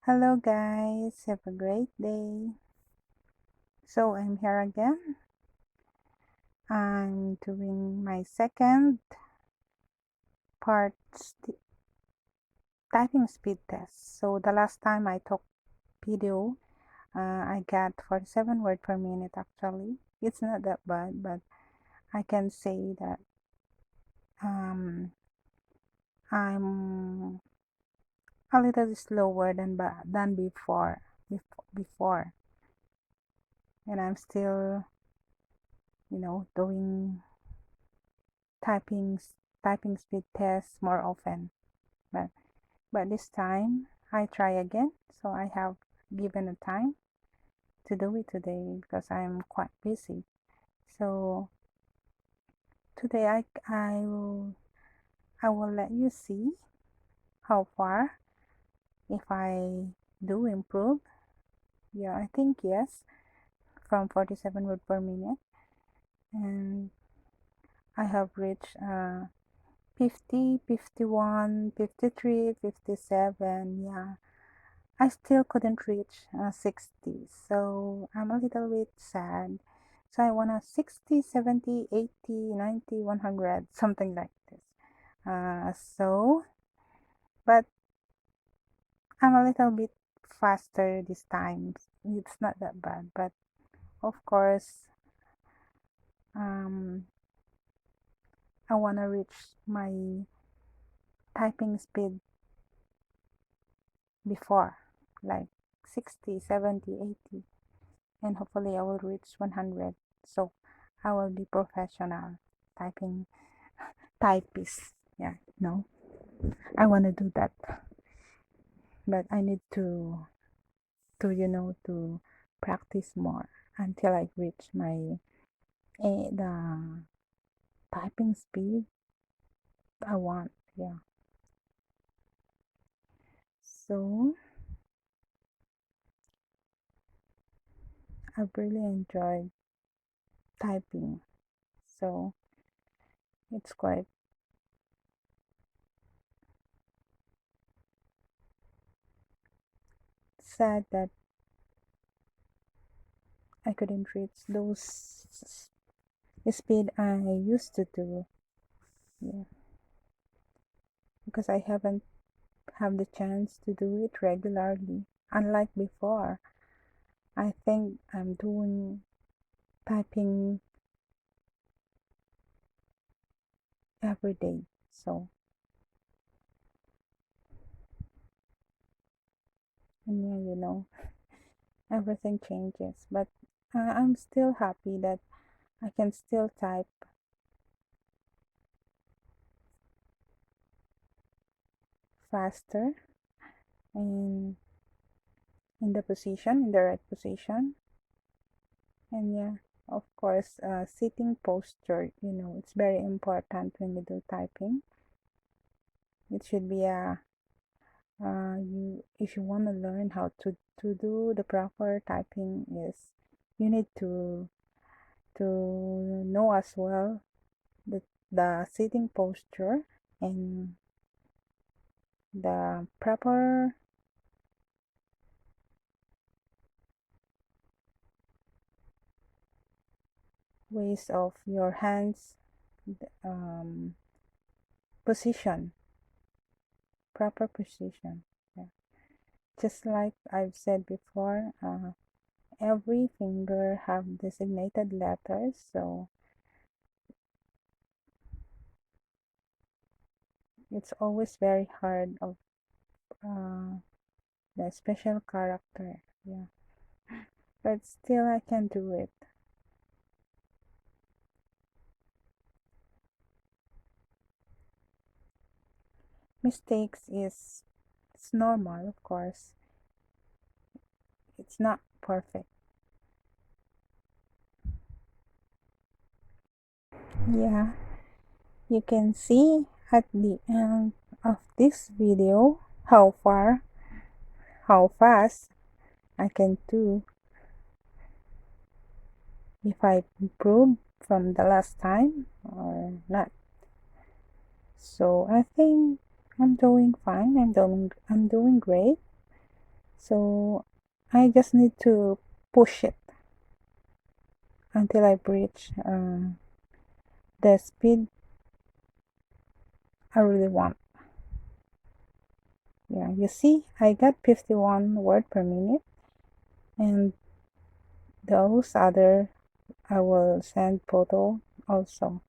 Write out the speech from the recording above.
Hello guys, have a great day. So I'm here again. I'm doing my second part typing speed test. So the last time I took video, I got 47 words per minute actually. It's not that bad, but I can say that um, I'm a little slower than before, and I'm still, doing typing typing speed tests more often. But this time I try again. So I have given a time to do it today because I'm quite busy. So today I will let you see how far if I do improve. Yeah, I think yes, from 47 words per minute, and I have reached 50, 51, 53, 57. Yeah, I still couldn't reach 60, so I'm a little bit sad. So I want a 60, 70, 80, 90, 100, something like this. So, but I'm a little bit faster this time. It's not that bad, but of course, um, I want to reach my typing speed before, like 60, 70, 80. And hopefully I will reach 100. So I will be professional typing typist. Yeah, no, I want to do that, but I need to practice more until I reach my the typing speed I want. Yeah. So I've really enjoyed typing. So it's quite sad that I couldn't reach those speed I used to do. Yeah, because I haven't have the chance to do it regularly. Unlike before, I think I'm doing typing every day. So, and yeah, everything changes. But I'm still happy that I can still type faster and in the right position. And yeah, of course, sitting posture, it's very important when you do typing. It should be if you want to learn how to do the proper typing, is you need to know as well the sitting posture and the proper ways of your hands, um, position, proper position. Yeah. Just like I've said before, every finger have designated letters, so it's always very hard of uh, the special character. Yeah, but still I can do it. Mistakes is it's normal, of course. It's not perfect. Yeah, you can see at the end of this video how fast I can do if I improve from the last time or not. So I think I'm doing fine. I'm doing great. So I just need to push it until I reach the speed I really want. Yeah, you see, I got 51 word per minute, and those other I will send photo also.